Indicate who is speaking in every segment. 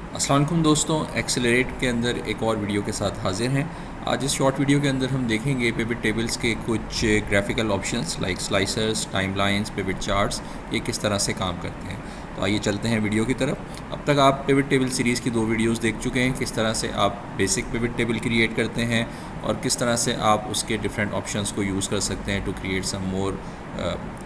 Speaker 1: अस्सलाम वालेकुम दोस्तों, एक्सेलरेट के अंदर एक और वीडियो के साथ हाजिर हैं। आज इस शॉर्ट वीडियो के अंदर हम देखेंगे पिवट टेबल्स के कुछ graphical options like slicers, timelines, pivot charts, ये किस तरह से काम करते हैं। तो आइए चलते हैं वीडियो की तरफ। अब तक आप पिवट टेबल सीरीज़ की 2 वीडियोस देख चुके हैं, किस तरह से आप बेसिक पिवट टेबल क्रिएट करते हैं और किस तरह से आप उसके डिफरेंट ऑप्शंस को यूज़ कर सकते हैं to create some more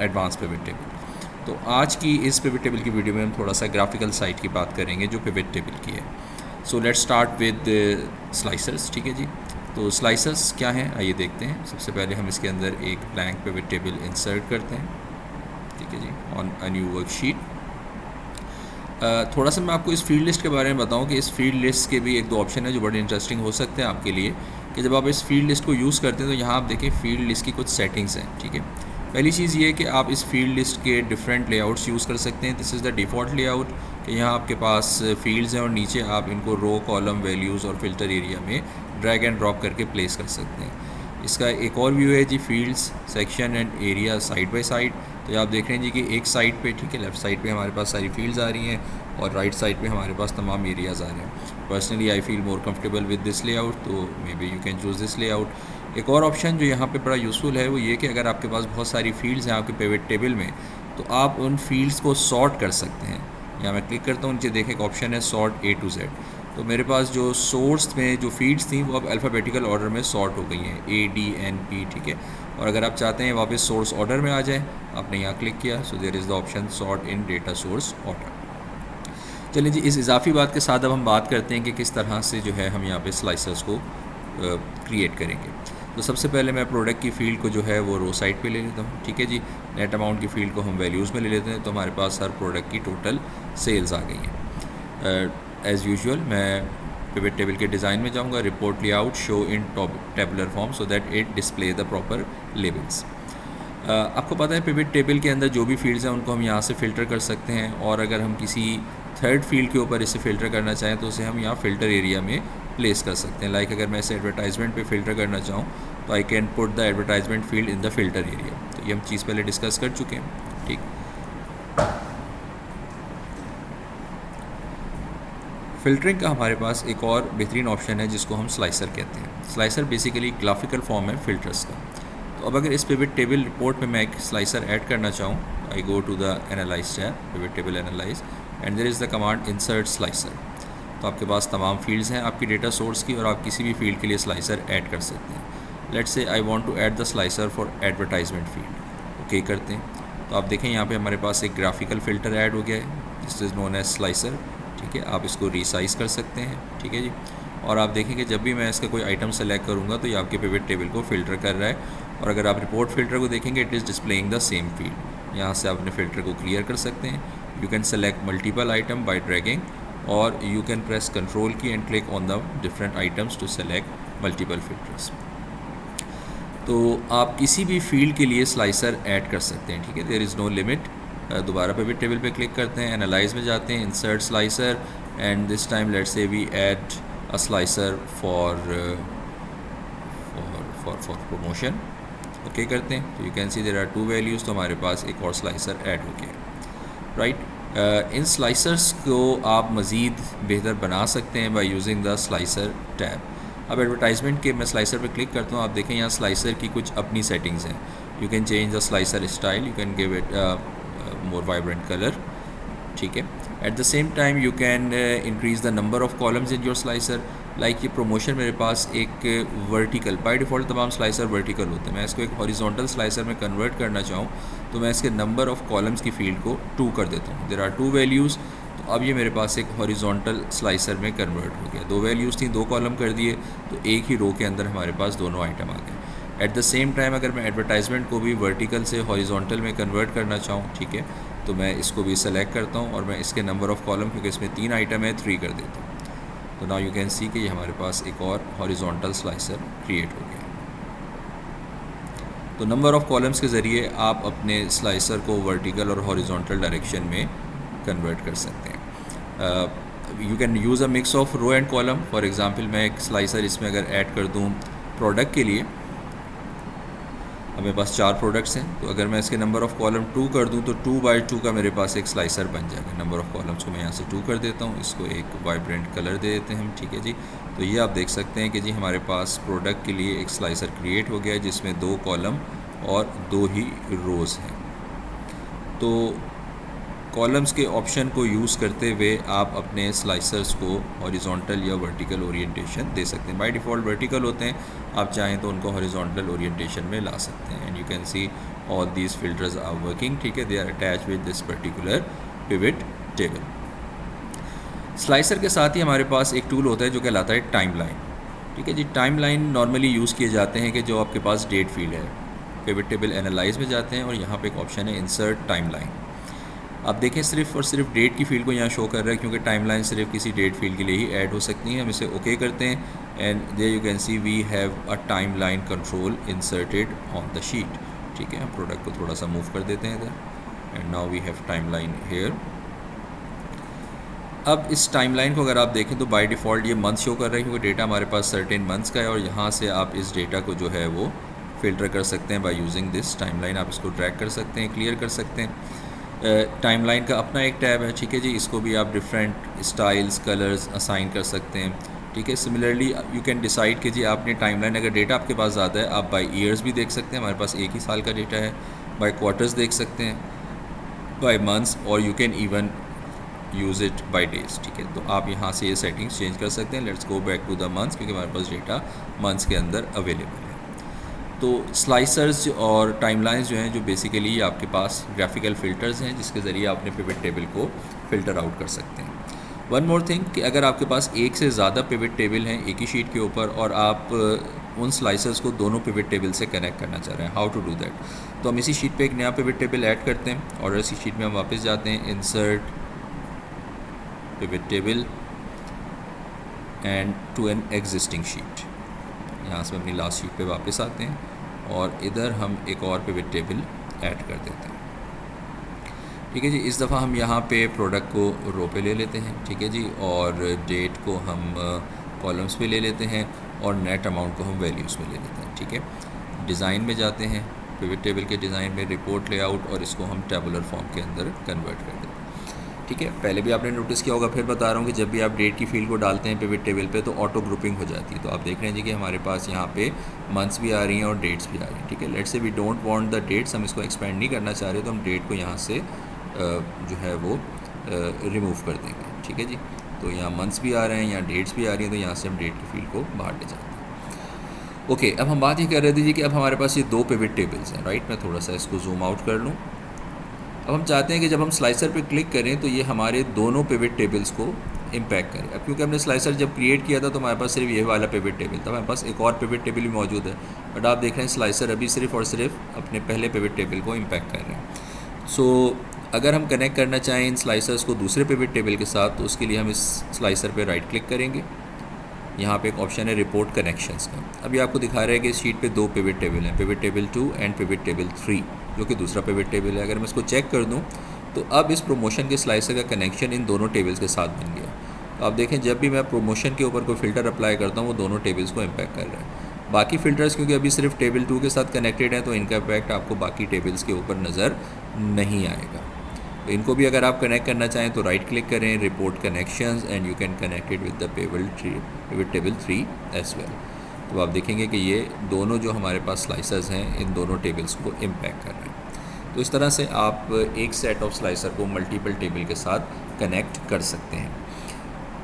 Speaker 1: advance pivot table. तो आज की इस पिवट टेबल की वीडियो में हम थोड़ा सा ग्राफिकल साइट की बात करेंगे जो पिवट टेबल की है। So let's start with slicers. ठीक है जी, तो स्लाइसर्स क्या हैं आइए देखते हैं। सबसे पहले हम इसके अंदर एक ब्लैंक पिवट टेबल इंसर्ट करते हैं। ठीक है जी, ऑन अ न्यू वर्कशीट। थोड़ा सा मैं आपको इस फील्ड लिस्ट के बारे में बताऊं कि इस फील्ड लिस्ट के भी एक दो ऑप्शन है जो बड़े इंटरेस्टिंग हो सकते हैं आपके लिए, कि जब आप इस फील्ड लिस्ट को यूज़ करते हैं तो यहाँ आप देखें फील्ड लिस्ट की कुछ सेटिंग्स हैं। ठीक है, पहली चीज़ ये है कि आप इस फील्ड लिस्ट के डिफरेंट लेआउट्स यूज़ कर सकते हैं। This is the default layout कि यहाँ आपके पास फील्ड्स हैं और नीचे आप इनको रो, कॉलम, वैल्यूज़ और फिल्टर एरिया में ड्रैग एंड ड्रॉप करके प्लेस कर सकते हैं। इसका एक और व्यू है जी, fields, section and area side by side. तो आप देख रहे हैं जी कि एक साइड पे, ठीक है, लेफ़्ट साइड पे हमारे पास सारी फील्ड्स आ रही हैं और राइट साइड पे हमारे पास तमाम एरियाज़ आ रहे हैं। Personally I feel more comfortable with this layout, तो maybe you can choose this layout. एक और ऑप्शन जो यहाँ पे बड़ा यूज़फुल है वो ये कि अगर आपके पास बहुत सारी फील्ड्स हैं आपके पिवट टेबल में, तो आप उन फील्ड्स को सॉर्ट कर सकते हैं। यहाँ मैं क्लिक करता हूँ, नीचे देखें एक ऑप्शन है सॉर्ट A to Z। तो मेरे पास जो सोर्स में जो फील्ड्स थी वो अब अल्फ़ाबेटिकल ऑर्डर में सॉर्ट हो गई हैं, ADNP। ठीक है, और अगर आप चाहते हैं वापस सोर्स ऑर्डर में आ जाए, आपने यहाँ क्लिक किया, so there is the option sort in data source order. चलिए जी, इस इजाफी बात के साथ अब हम बात करते हैं कि किस तरह से जो है हम यहाँ पे स्लाइसर्स को क्रिएट करेंगे। तो सबसे पहले मैं प्रोडक्ट की फ़ील्ड को जो है वो रो साइड पे ले लेता हूँ। ठीक है जी, नेट अमाउंट की फ़ील्ड को हम वैल्यूज़ में ले लेते हैं, तो हमारे पास हर प्रोडक्ट की टोटल सेल्स आ गई हैं। एज़ यूजुअल मैं पिवट टेबल के डिज़ाइन में जाऊँगा, report layout, show in tabular form so that it display the proper labels. आपको पता है पिवट टेबल के अंदर जो भी फील्ड्स हैं उनको हम यहाँ से फ़िल्टर कर सकते हैं, और अगर हम किसी थर्ड फील्ड के ऊपर इसे फ़िल्टर करना चाहें तो उसे हम यहाँ फ़िल्टर एरिया में प्लेस कर सकते हैं। लाइक अगर मैं इसे एडवर्टाइजमेंट पे फ़िल्टर करना चाहूँ तो I can put the advertisement field in the filter area. तो ये हम चीज़ पहले डिस्कस कर चुके हैं। ठीक, फ़िल्टरिंग का हमारे पास एक और बेहतरीन ऑप्शन है जिसको हम स्लाइसर कहते हैं। स्लाइसर बेसिकली ग्राफिकल फॉर्म है फ़िल्टर्स का। तो अब अगर इस पिवट टेबल रिपोर्ट में मैं एक स्लाइसर ऐड करना चाहूँ, I go to the analyze tab, pivot table analyze, and there is the command insert slicer. तो आपके पास तमाम फील्ड्स हैं आपकी डेटा सोर्स की और आप किसी भी फील्ड के लिए स्लाइसर ऐड कर सकते हैं। Let's say I want to add the slicer for advertisement field. Okay करते हैं, तो आप देखें यहाँ पे हमारे पास एक ग्राफिकल फ़िल्टर ऐड हो गया है, this is known as slicer. ठीक है, आप इसको रीसाइज़ कर सकते हैं। ठीक है जी, और आप देखेंगे जब भी मैं इसका कोई आइटम सेलेक्ट करूँगा तो ये आपके पिवट टेबल को फ़िल्टर कर रहा है। और अगर आप रिपोर्ट फ़िल्टर को देखेंगे, it is displaying the same field. यहाँ से आप अपने फ़िल्टर को क्लियर कर सकते हैं। You can select multiple item by dragging, और you can press control key and click on the different items to select multiple filters. तो आप किसी भी फील्ड के लिए स्लाइसर ऐड कर सकते हैं। ठीक है, देयर इज़ नो लिमिट। दोबारा पिवट टेबल पे क्लिक करते हैं, एनालाइज में जाते हैं, insert slicer, and this time let's say we add a slicer for promotion. Okay करते हैं, तो you can see there are 2 values, तो हमारे पास एक और स्लाइसर ऐड हो गया। राइट, इन स्लाइसर्स को आप मज़ीद बेहतर बना सकते हैं by using the slicer tab. अब एडवर्टाइजमेंट के मैं स्लाइसर पर क्लिक करता हूँ, आप देखें यहाँ स्लाइसर की कुछ अपनी सेटिंग्स हैं। You can change the slicer style, you can give it more vibrant colour. ठीक है, at the same time you can increase the number of columns in your slicer. Like ये प्रमोशन मेरे पास एक vertical, by default तमाम slicer vertical होते हैं, मैं इसको एक हॉरिजॉन्टल स्लाइसर में कन्वर्ट करना चाहूँ तो मैं इसके नंबर ऑफ़ कॉलम्स की फील्ड को 2 कर देता हूँ। देयर आर 2 वैल्यूज़, तो अब ये मेरे पास एक हॉरिजॉन्टल स्लाइसर में कन्वर्ट हो गया। 2 वैल्यूज़ थी, 2 कॉलम कर दिए, तो एक ही रो के अंदर हमारे पास दोनों आइटम आ गए। एट द सेम टाइम अगर मैं एडवर्टाइजमेंट को भी वर्टिकल से हॉरिजॉन्टल में कन्वर्ट करना चाहूँ, ठीक है, तो मैं इसको भी सेलेक्ट करता हूँ और मैं इसके नंबर ऑफ़ कॉलम, क्योंकि इसमें 3 आइटम है, 3 कर देता हूँ। तो नाउ यू कैन सी कि ये हमारे पास एक और हॉरिजॉन्टल स्लाइसर क्रिएट हो गया। तो नंबर ऑफ़ कॉलम्स के ज़रिए आप अपने स्लाइसर को वर्टिकल और हॉरिजॉन्टल डायरेक्शन में कन्वर्ट कर सकते हैं। You can use a mix of row and column. For example मैं एक स्लाइसर इसमें अगर ऐड कर दूँ प्रोडक्ट के लिए, अब मेरे पास 4 प्रोडक्ट्स हैं, तो अगर मैं इसके नंबर ऑफ़ कॉलम 2 कर दूं तो 2 बाई 2 का मेरे पास एक स्लाइसर बन जाएगा। नंबर ऑफ़ कॉलम्स को मैं यहाँ से 2 कर देता हूँ, इसको एक वाइब्रेंट कलर दे देते हैं हम, ठीक है जी। तो ये आप देख सकते हैं कि जी हमारे पास प्रोडक्ट के लिए एक स्लाइसर क्रिएट हो गया है जिसमें 2 कॉलम और 2 ही रोज़ हैं। तो कॉलम्स के ऑप्शन को यूज़ करते हुए आप अपने स्लाइसर्स को हॉरिजॉन्टल या वर्टिकल ओरिएंटेशन दे सकते हैं। बाय डिफ़ॉल्ट वर्टिकल होते हैं, आप चाहें तो उनको हॉरिजॉन्टल ओरिएंटेशन में ला सकते हैं। And you can see all these filters are working, ठीक है, they are attach with this particular pivot table. Slicer के साथ ही हमारे पास एक टूल होता है जो कहलाता है टाइमलाइन, ठीक है जी। टाइमलाइन नॉर्मली यूज़ किए जाते हैं कि जो आपके पास डेट फील्ड है, पिवट टेबल एनालाइज में जाते हैं और यहाँ पे एक ऑप्शन है इंसर्ट टाइमलाइन। आप देखें सिर्फ और सिर्फ डेट की फील्ड को यहाँ शो कर रहा है क्योंकि टाइमलाइन सिर्फ किसी डेट फील्ड के लिए ही ऐड हो सकती है। हम इसे ओके करते हैं and there you can see we have a timeline control inserted on the sheet, ठीक है। हम प्रोडक्ट को थोड़ा सा मूव कर देते हैं इधर and now we have timeline here. अब इस टाइमलाइन को अगर आप देखें तो बाय डिफ़ॉल्ट ये मंथ शो कर रहा है क्योंकि डेटा हमारे पास सर्टेन मंथ्स का है और यहाँ से आप इस डेटा को जो है वो फ़िल्टर कर सकते हैं बाय यूजिंग दिस टाइमलाइन। आप इसको ड्रैग कर सकते हैं, क्लियर कर सकते हैं। टाइमलाइन का अपना एक टैब है, ठीक है जी, इसको भी आप डिफरेंट स्टाइल्स कलर्स असाइन कर सकते हैं, ठीक है। सिमिलरली यू कैन डिसाइड कि जी आपने टाइमलाइन, अगर डेटा आपके पास ज़्यादा है आप बाय ईयर्स भी देख सकते हैं, हमारे पास एक ही साल का डेटा है, बाय क्वार्टर्स देख सकते हैं, बाय मंथ्स, और you can even use it by days, ठीक है। तो आप यहाँ से ये सेटिंग्स चेंज कर सकते हैं। Let's go back to the months क्योंकि हमारे पास डेटा मंथ्स के अंदर अवेलेबल है। तो स्लाइसर्स और टाइमलाइंस जो हैं जो बेसिकली आपके पास ग्राफिकल फ़िल्टर्स हैं जिसके ज़रिए आप अपने पिवट टेबल को फ़िल्टर आउट कर सकते हैं। वन मोर थिंग कि अगर आपके पास एक से ज़्यादा पिवट टेबल हैं एक ही शीट के ऊपर और आप उन स्लाइसर्स को दोनों पिवट टेबल से कनेक्ट करना चाह रहे हैं, हाउ टू डू दैट। तो हम इसी शीट पे एक नया पिवट टेबल ऐड करते हैं और इसी शीट में हम वापस जाते हैं, insert pivot table and to an existing sheet. यहाँ से हम अपनी लास्ट शीट पे वापस आते हैं और इधर हम एक और पिवट टेबल ऐड कर देते हैं, ठीक है जी। इस दफ़ा हम यहाँ पे प्रोडक्ट को रो पे ले लेते हैं, ठीक है जी, और डेट को हम कॉलम्स पे ले लेते हैं और नेट अमाउंट को हम वैल्यूज़ में ले लेते हैं, ठीक है। डिज़ाइन में जाते हैं, पिवट टेबल के डिज़ाइन में रिपोर्ट लेआउट, और इसको हम टेबुलर फॉर्म के अंदर कन्वर्ट कर देते हैं, ठीक है। पहले भी आपने नोटिस किया होगा, फिर बता रहा हूँ कि जब भी आप डेट की फील्ड को डालते हैं पिवट टेबल पे तो ऑटो ग्रुपिंग हो जाती है। तो आप देख रहे हैं जी कि हमारे पास यहाँ पे मंथ्स भी आ रही हैं और डेट्स भी आ रही हैं, ठीक है। Let's say we don't want the dates, हम इसको एक्सपेंड नहीं करना चाह रहे तो हम डेट को यहाँ से जो है वो रिमूव कर देंगे, ठीक है जी। तो यहाँ मंथ्स भी आ रहे हैं, यहाँ डेट्स भी आ रही हैं, तो यहाँ से हम डेट की फील्ड को बाहर ले जाते हैं। ओके, अब हम बात ये कर रहे थे जी कि अब हमारे पास ये 2 पिवट टेबल्स हैं, राइट। मैं थोड़ा सा इसको जूम आउट कर लूँ। अब हम चाहते हैं कि जब हम स्लाइसर पे क्लिक करें तो ये हमारे दोनों पिवट टेबल्स को इम्पैक्ट करे। अब क्योंकि हमने स्लाइसर जब क्रिएट किया था तो हमारे पास सिर्फ ये वाला पिवट टेबल था, हमारे पास एक और पिवट टेबल भी मौजूद है, बट आप देख रहे हैं स्लाइसर अभी सिर्फ और सिर्फ अपने पहले पिवट टेबल को इम्पैक्ट कर रहे हैं। सो अगर हम कनेक्ट करना चाहें इन स्लाइसर्स को दूसरे पिवट टेबल के साथ तो उसके लिए हम इस स्लाइसर पर राइट क्लिक करेंगे। यहाँ पे एक ऑप्शन है रिपोर्ट कनेक्शंस का। अभी आपको दिखा रहा है कि इस शीट पे 2 पिवट टेबल हैं, pivot table 2 and pivot table 3, जो कि दूसरा पिवट टेबल है। अगर मैं इसको चेक कर दूँ तो अब इस प्रमोशन के स्लाइसर का कनेक्शन इन दोनों टेबल्स के साथ बन गया। तो आप देखें जब भी मैं प्रमोशन के ऊपर कोई फ़िल्टर अप्लाई करता हूँ वो दोनों टेबल्स को इम्पैक्ट कर रहा है। बाकी फ़िल्टर्स क्योंकि अभी सिर्फ टेबल 2 के साथ कनेक्टेड हैं तो इनका इम्पैक्ट आपको बाकी टेबल्स के ऊपर नज़र नहीं आएगा। तो इनको भी अगर आप कनेक्ट करना चाहें तो राइट क्लिक करें, report connections, and you can connect it with the pivot table 3 as well. तो आप देखेंगे कि ये दोनों जो हमारे पास स्लाइसर्स हैं इन दोनों टेबल्स को इम्पैक्ट कर रहे हैं। तो इस तरह से आप एक सेट ऑफ स्लाइसर को मल्टीपल टेबल के साथ कनेक्ट कर सकते हैं।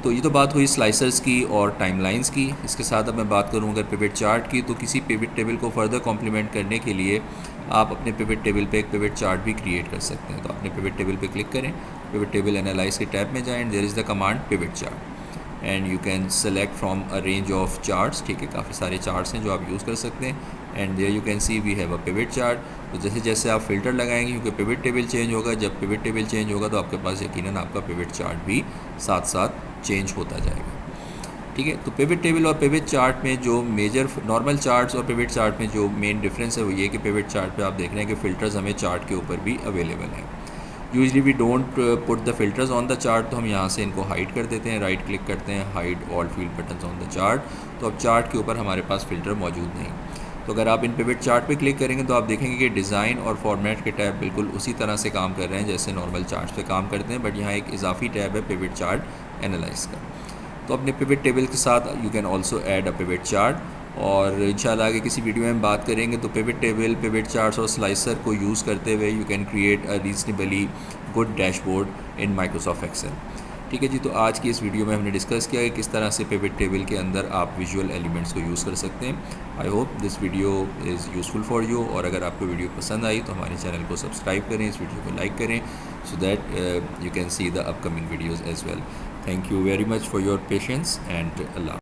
Speaker 1: तो ये तो बात हुई स्लाइसर्स की और टाइमलाइंस की। इसके साथ अब मैं बात करूँ अगर पिवट चार्ट की, तो किसी पिवट टेबल को फर्दर कॉम्प्लीमेंट करने के लिए आप अपने पिवट टेबल पे एक पिवट चार्ट भी क्रिएट कर सकते हैं। तो अपने पिवट टेबल पे क्लिक करें, पिवट टेबल एनालाइज के टैब में जाएं, there is the command pivot chart and you can select from a range of charts, ठीक है। काफ़ी सारे चार्ट्स हैं जो आप यूज़ कर सकते हैं and there you can see we have a pivot chart. तो जैसे जैसे आप फ़िल्टर लगाएंगे क्योंकि पिवट टेबल चेंज होगा, जब पिवट टेबल चेंज होगा तो आपके पास यकीनन आपका पिवट चार्ट भी साथ साथ चेंज होता जाएगा, ठीक है। तो पिवट टेबल और पिवट चार्ट में जो मेजर नॉर्मल चार्ट्स और पिवट चार्ट में जो मेन डिफरेंस है वो ये कि पिवट चार्ट पे आप देख रहे हैं कि फ़िल्टर्स हमें चार्ट के ऊपर भी अवेलेबल हैं। Usually we don't put the filters on the chart, तो हम यहाँ से इनको हाइड कर देते हैं, राइट क्लिक करते हैं, hide all field buttons on the chart. तो अब चार्ट के ऊपर हमारे पास फ़िल्टर मौजूद नहीं। तो अगर आप इन पिवट चार्ट पे क्लिक करेंगे तो आप देखेंगे कि डिज़ाइन और फॉर्मेट के टैब बिल्कुल उसी तरह से काम कर रहे हैं जैसे नॉर्मल चार्ट्स पे काम करते हैं, बट यहाँ एक इजाफी टैब है पिवट चार्ट एनालाइज का। तो अपने पिवट टेबल के साथ you can also add a pivot chart, और इंशाल्लाह आगे किसी वीडियो में हम बात करेंगे। तो पिवट टेबल, पिवट चार्ट्स और स्लाइसर को यूज़ करते हुए you can create a reasonably good dashboard in Microsoft Excel. ठीक है जी, तो आज की इस वीडियो में हमने डिस्कस किया कि किस तरह से पिवट टेबल के अंदर आप विजुअल एलिमेंट्स को यूज़ कर सकते हैं। I hope this video is useful for you, और अगर आपको वीडियो पसंद आई तो हमारे चैनल को सब्सक्राइब करें, इस वीडियो को लाइक करें, so that you can see the upcoming videos as well. Thank you very much for your patience and Allah.